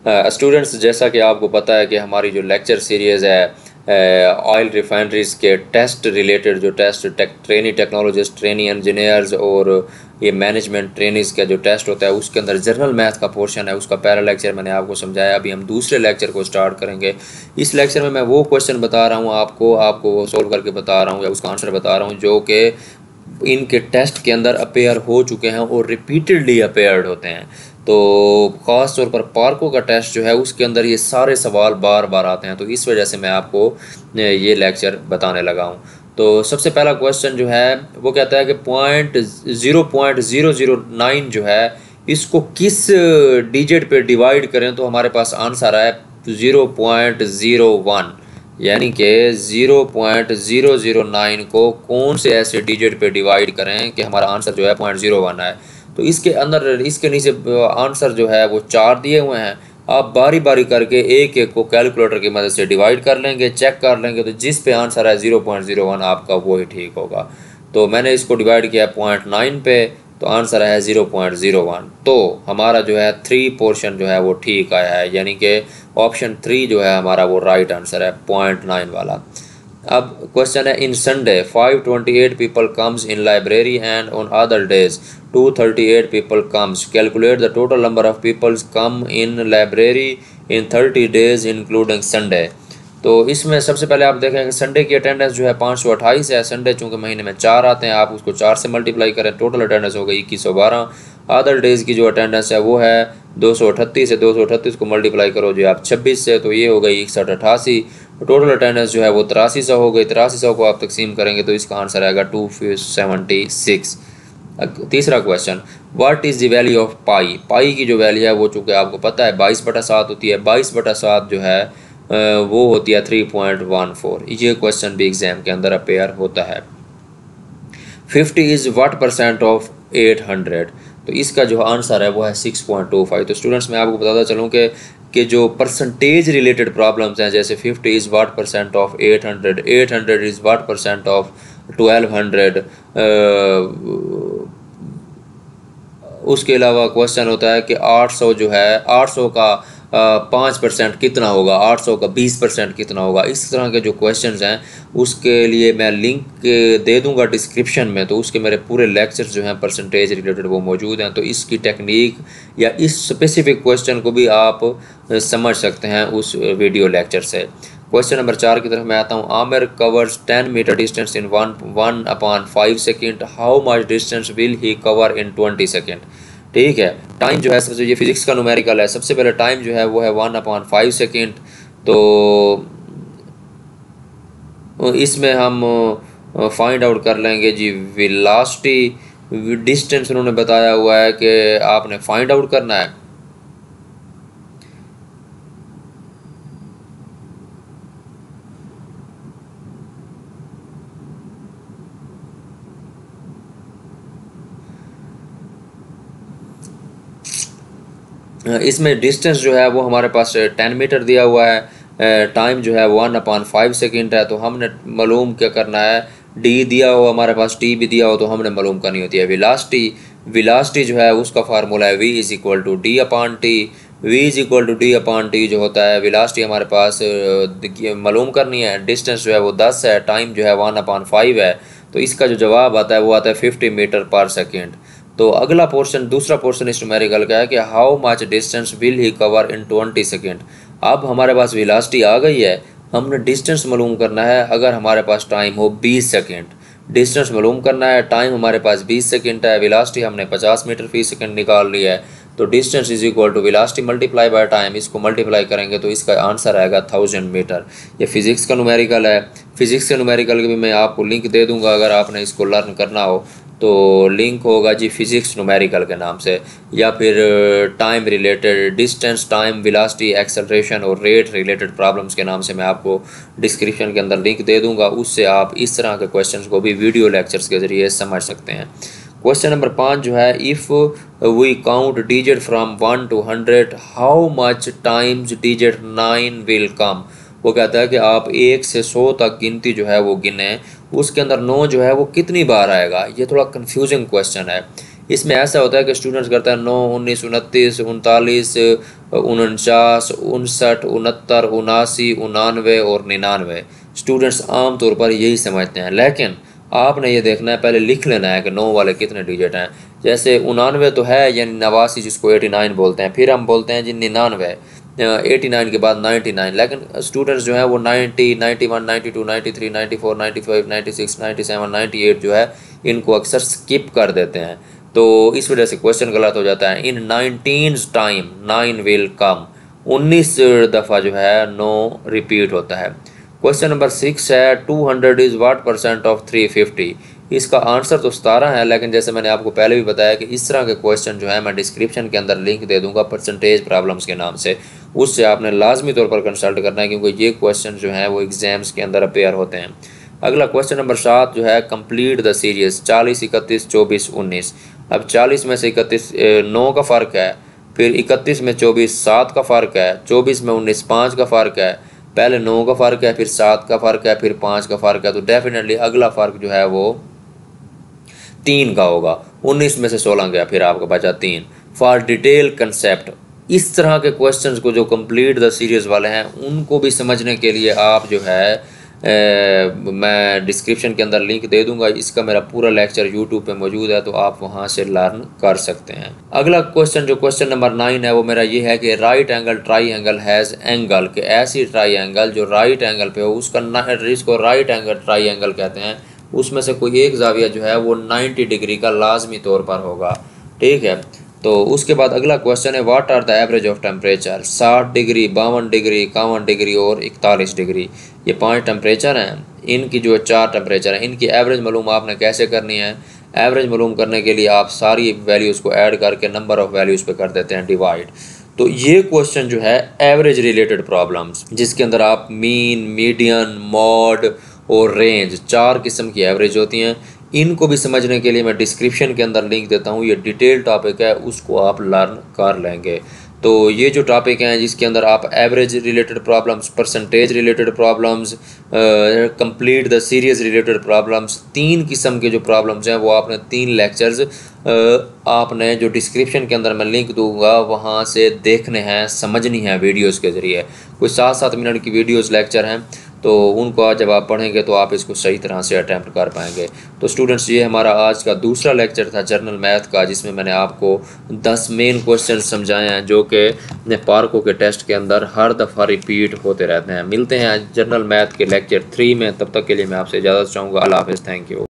Students, जैसा कि आपको पता है कि हमारी जो लेक्चर सीरीज़ है ऑयल रिफाइनरीज के टेस्ट रिलेटेड, जो test trainee technologist, trainee engineers और ये मैनेजमेंट ट्रेनीज़ का जो टेस्ट होता है उसके अंदर जनरल मैथ का पोर्शन है, उसका पहला लेक्चर मैंने आपको समझाया। अभी हम दूसरे लेक्चर को स्टार्ट करेंगे। इस लेक्चर में मैं वो क्वेश्चन बता रहा हूँ आपको वो सोल्व करके बता रहा हूँ या उसका आंसर बता रहा हूँ जो कि इनके टेस्ट के अंदर अपेयर हो चुके हैं और रिपीटेडली अपेयर्ड होते हैं। तो ख़ास तौर पर पार्को का टेस्ट जो है उसके अंदर ये सारे सवाल बार बार आते हैं, तो इस वजह से मैं आपको ये लेक्चर बताने लगा हूँ। तो सबसे पहला क्वेश्चन जो है वो कहता है कि 0.009 जो है इसको किस डिजिट पे डिवाइड करें तो हमारे पास आंसर है 0.01, यानी कि 0.009 को कौन से ऐसे डिजिट पे डिवाइड करें कि हमारा आंसर जो है 0.01 है। तो इसके अंदर इसके नीचे आंसर जो है वो 4 दिए हुए हैं। आप बारी बारी करके एक एक को कैलकुलेटर की मदद से डिवाइड कर लेंगे, चेक कर लेंगे, तो जिस पे आंसर है 0.01 आपका वो ही ठीक होगा। तो मैंने इसको डिवाइड किया 0.9 पे, तो आंसर है 0.01। तो हमारा जो है 3 पोर्शन जो है वो ठीक आया है, यानी कि ऑप्शन 3 जो है हमारा वो राइट आंसर है 0.9 वाला। अब क्वेश्चन है, in Sunday 528 people comes in library and on other days 238 people comes, calculate the total number of peoples come in library in 30 days including Sunday. तो इसमें सबसे पहले आप देखेंगे संडे की अटेंडेंस जो है 528 है। संडे चूँकि महीने में 4 आते हैं, आप उसको 4 से मल्टीप्लाई करें, टोटल अटेंडेंस हो गई 2112। अदर डेज़ की जो अटेंडेंस है वो है 238 है, 238 को मल्टीप्लाई करो जो आप 26 से, तो ये हो गई 6188। टोटल अटेंडेंस जो है वो 8300 हो गई। 8300 को आप तकसीम करेंगे तो इसका आंसर आएगा 276। तीसरा question, what is the value of pi. Pi की जो वैल्यू है वो चूँकि आपको पता है 22/7 होती है। 22/7 जो है वो होती है 3.14। ये क्वेश्चन भी एग्जाम के अंदर अपेयर होता है। 50 इज़ व्हाट परसेंट ऑफ 800, तो इसका जो आंसर है वो है 6.25। तो स्टूडेंट्स मैं आपको बताता चलूँ कि जो परसेंटेज रिलेटेड प्रॉब्लम्स हैं, जैसे 50 is what percent of 800, 800 is what percent of 1200, उसके अलावा क्वेश्चन होता है कि 800 जो है 800 का 5% कितना होगा, 800 का 20% कितना होगा। इस तरह के जो क्वेश्चंस हैं उसके लिए मैं लिंक दे दूंगा डिस्क्रिप्शन में, तो उसके मेरे पूरे लेक्चर्स जो हैं परसेंटेज रिलेटेड वो मौजूद हैं। तो इसकी टेक्निक या इस स्पेसिफिक क्वेश्चन को भी आप समझ सकते हैं उस वीडियो लेक्चर से। क्वेश्चन नंबर 4 की तरफ मैं आता हूँ। Aamir covers 10 metre distance in 1/5 second, how much distance will he cover in 20 second. ठीक है, टाइम जो है सबसे, ये फिजिक्स का न्यूमेरिकल है, सबसे पहले टाइम जो है वो है 1/5 सेकेंड। तो इसमें हम फाइंड आउट कर लेंगे जी वेलोसिटी। डिस्टेंस उन्होंने बताया हुआ है कि आपने फाइंड आउट करना है। इसमें डिस्टेंस जो है वो हमारे पास 10 मीटर दिया हुआ है। टाइम जो है 1/5 सेकेंड है। तो हमने मालूम क्या करना है, डी दिया हो हमारे पास, टी भी दिया हो तो हमने मालूम करनी होती है वेलोसिटी। वेलोसिटी जो है उसका फार्मूला है v = d/t। v = d/t जो होता है, वेलोसिटी हमारे पास मालूम करनी है। डिस्टेंस जो है वो 10 है, टाइम जो है 1/5 है। तो इसका जो जवाब आता है वो आता है 50 मीटर पर सेकेंड। तो अगला पोर्शन, दूसरा पोर्शन इस न्यूमेरिकल का है कि how much distance will he cover in 20 second. अब हमारे पास वेलोसिटी आ गई है, हमने डिस्टेंस मालूम करना है। अगर हमारे पास टाइम हो 20 सेकेंड, डिस्टेंस मालूम करना है, टाइम हमारे पास 20 सेकेंड है, वेलोसिटी हमने 50 मीटर फी सेकेंड निकाल ली है। तो distance = velocity multiply by time, इसको मल्टीप्लाई करेंगे तो इसका आंसर आएगा 1000 मीटर। ये फिजिक्स का न्यूमेरिकल है। फिजिक्स के न्यूमेरिकल के भी मैं आपको लिंक दे दूंगा, अगर आपने इसको लर्न करना हो तो लिंक होगा जी फिजिक्स न्यूमेरिकल के नाम से, या फिर time related, distance, time, velocity, acceleration और रेट रिलेटेड प्रॉब्लम्स के नाम से मैं आपको डिस्क्रिप्शन के अंदर लिंक दे दूंगा। उससे आप इस तरह के क्वेश्चंस को भी वीडियो लेक्चर्स के ज़रिए समझ सकते हैं। क्वेश्चन नंबर 5 जो है, if we count digit from 1 to 100 how much times digit 9 will come. वो कहता है कि आप 1 से 100 तक गिनती जो है वो गिने, उसके अंदर 9 जो है वो कितनी बार आएगा। ये थोड़ा कंफ्यूजिंग क्वेश्चन है। इसमें ऐसा होता है कि स्टूडेंट्स करता है 9, 19, 29, 39, 49, 59, 69, 79, 99 और 99। स्टूडेंट्स आमतौर पर यही समझते हैं, लेकिन आपने ये देखना है, पहले लिख लेना है कि 9 वाले कितने डिजिट हैं। जैसे 99 तो है, यानी 89 जिसको 89 बोलते हैं, फिर हम बोलते हैं जी 99, 89 के बाद 99। लेकिन स्टूडेंट्स जो है वो 90, 91, 92, 93, 94, 95, 96, 97, 98 जो है इनको अक्सर स्किप कर देते हैं, तो इस वजह से क्वेश्चन गलत हो जाता है। इन 19 टाइम 9 विल कम, 19 दफ़ा जो है 9 रिपीट होता है। क्वेश्चन नंबर 6 है 200 इज़ व्हाट परसेंट ऑफ 350। इसका आंसर तो 17 है, लेकिन जैसे मैंने आपको पहले भी बताया कि इस तरह के क्वेश्चन जो है मैं डिस्क्रिप्शन के अंदर लिंक दे दूंगा परसेंटेज प्रॉब्लम्स के नाम से, उससे आपने लाजमी तौर पर कंसल्ट करना है, क्योंकि ये क्वेश्चन जो है वो एग्जाम्स के अंदर अपेयर होते हैं। अगला क्वेश्चन नंबर 7 जो है कंप्लीट द सीरीज 40, 31, 24, 19। अब 40 में से 31 9 का फ़र्क है, फिर 31 में 24 7 का फ़र्क है, 24 में 19 5 का फ़र्क है, पहले 9 का फ़र्क है, फिर 7 का फ़र्क है, फिर 5 का फ़र्क है, तो डेफिनेटली अगला फ़र्क जो है वो 3 का होगा। 19 में से 16 गया, फिर आपका बचा 3। फॉर डिटेल कंसेप्ट, इस तरह के क्वेश्चंस को जो कंप्लीट द सीरीज़ वाले हैं उनको भी समझने के लिए आप जो है मैं डिस्क्रिप्शन के अंदर लिंक दे दूंगा, इसका मेरा पूरा लेक्चर यूट्यूब पे मौजूद है, तो आप वहां से लर्न कर सकते हैं। अगला क्वेश्चन जो क्वेश्चन नंबर 9 है वो मेरा ये है कि right angle try angle has angle, कि ऐसी ट्राई एंगल जो राइट एंगल पे हो उसका इसको राइट एंगल ट्राई एंगल कहते हैं, उसमें से कोई एक जाविया जो है वो 90 डिग्री का लाजमी तौर पर होगा। ठीक है, तो उसके बाद अगला क्वेश्चन है what are the average of temperature. 60 degree, 52 degree, 51 degree और 41 डिग्री, ये 5 टेम्परेचर हैं। इनकी जो 4 टेम्परेचर हैं, इनकी एवरेज मालूम आपने कैसे करनी है। एवरेज मालूम करने के लिए आप सारी वैल्यूज़ को ऐड करके नंबर ऑफ़ वैल्यूज़ पे कर देते हैं डिवाइड। तो ये क्वेश्चन जो है एवरेज रिलेटेड प्रॉब्लम्स, जिसके अंदर आप मीन, मीडियन, मॉड और रेंज 4 किस्म की एवरेज होती हैं। इनको भी समझने के लिए मैं डिस्क्रिप्शन के अंदर लिंक देता हूँ, ये डिटेल टॉपिक है, उसको आप लर्न कर लेंगे। तो ये जो टॉपिक हैं जिसके अंदर आप average related problems, percentage related problems, complete the series related problems, 3 किस्म के जो प्रॉब्लम्स हैं वो आपने 3 लेक्चर्स आपने जो डिस्क्रिप्शन के अंदर मैं लिंक दूंगा वहाँ से देखने हैं, समझनी है वीडियोस के ज़रिए। कोई 7-7 मिनट की वीडियोस लेक्चर हैं, तो उनको जब आप पढ़ेंगे तो आप इसको सही तरह से अटैम्प्ट कर पाएंगे। तो स्टूडेंट्स, ये हमारा आज का दूसरा लेक्चर था जनरल मैथ का, जिसमें मैंने आपको 10 मेन क्वेश्चन समझाए हैं जो कि पार्कों के टेस्ट के अंदर हर दफ़ा रिपीट होते रहते हैं। मिलते हैं जनरल मैथ के लेक्चर 3 में, तब तक के लिए मैं आपसे इजाज़त चाहूँगा। अल्लाह हाफ़िज़, थैंक यू।